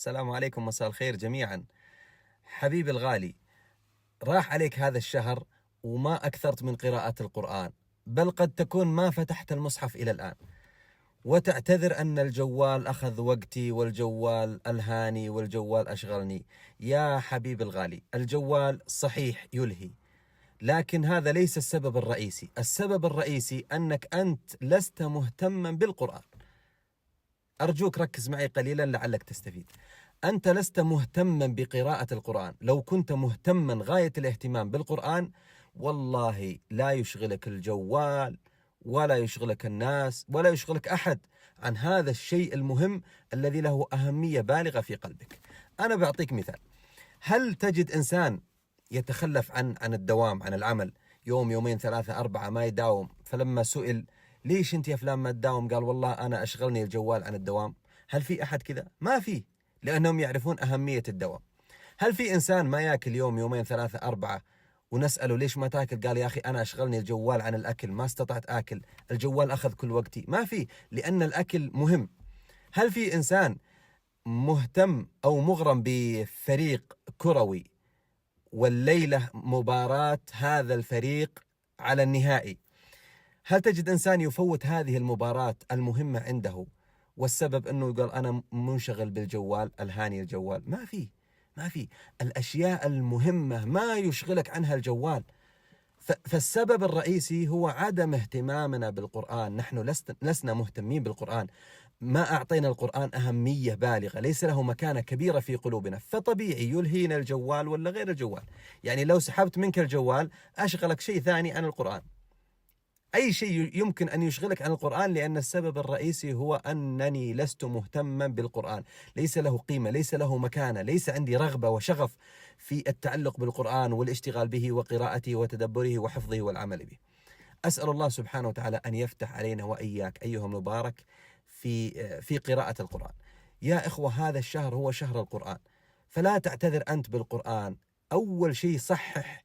السلام عليكم، مساء الخير جميعا. حبيبي الغالي، راح عليك هذا الشهر وما أكثرت من قراءة القرآن، بل قد تكون ما فتحت المصحف إلى الآن، وتعتذر أن الجوال أخذ وقتي والجوال ألهاني والجوال أشغلني. يا حبيبي الغالي، الجوال صحيح يلهي، لكن هذا ليس السبب الرئيسي. السبب الرئيسي أنك أنت لست مهتما بالقرآن. أرجوك ركز معي قليلا لعلك تستفيد. أنت لست مهتما بقراءة القرآن. لو كنت مهتما غاية الاهتمام بالقرآن والله لا يشغلك الجوال ولا يشغلك الناس ولا يشغلك أحد عن هذا الشيء المهم الذي له أهمية بالغة في قلبك. أنا بعطيك مثال. هل تجد إنسان يتخلف عن الدوام، عن العمل، يوم يومين ثلاثة أربعة ما يداوم، فلما سئل ليش أنت يا فلان ما تداوم قال والله أنا أشغلني الجوال عن الدوام؟ هل في أحد كذا؟ ما في، لأنهم يعرفون أهمية الدوام. هل في إنسان ما يأكل يوم يومين ثلاثة أربعة ونسأله ليش ما تأكل قال يا أخي أنا أشغلني الجوال عن الأكل، ما استطعت آكل، الجوال أخذ كل وقتي؟ ما في، لأن الأكل مهم. هل في إنسان مهتم أو مغرم بفريق كروي والليلة مباراة هذا الفريق على النهائي، هل تجد إنسان يفوت هذه المباراة المهمة عنده والسبب أنه يقول أنا منشغل بالجوال، ألهاني الجوال؟ ما في. الأشياء المهمة ما يشغلك عنها الجوال. فالسبب الرئيسي هو عدم اهتمامنا بالقرآن. نحن لسنا مهتمين بالقرآن، ما أعطينا القرآن أهمية بالغة، ليس له مكانة كبيرة في قلوبنا، فطبيعي يلهينا الجوال ولا غير الجوال. يعني لو سحبت منك الجوال أشغلك شيء ثاني عن القرآن، أي شيء يمكن أن يشغلك عن القرآن، لأن السبب الرئيسي هو أنني لست مهتما بالقرآن، ليس له قيمة، ليس له مكانة، ليس عندي رغبة وشغف في التعلق بالقرآن والاشتغال به وقراءته وتدبره وحفظه والعمل به. أسأل الله سبحانه وتعالى أن يفتح علينا وإياك أيها المبارك في قراءة القرآن. يا إخوة، هذا الشهر هو شهر القرآن، فلا تعتذر أنت بالقرآن. أول شيء صحح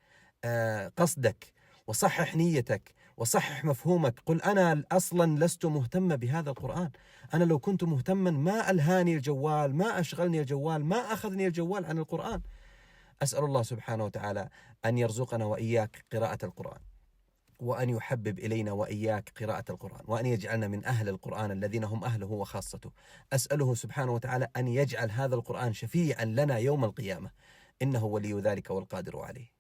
قصدك وصحح نيتك وصحح مفهومك. قل أنا أصلا لست مهتم بهذا القرآن، أنا لو كنت مهتما ما ألهاني الجوال، ما أشغلني الجوال، ما أخذني الجوال عن القرآن. أسأل الله سبحانه وتعالى أن يرزقنا وإياك قراءة القرآن، وأن يحبب إلينا وإياك قراءة القرآن، وأن يجعلنا من أهل القرآن الذين هم أهله وخاصته. أسأله سبحانه وتعالى أن يجعل هذا القرآن شفيعا لنا يوم القيامة، إنه ولي ذلك والقادر عليه.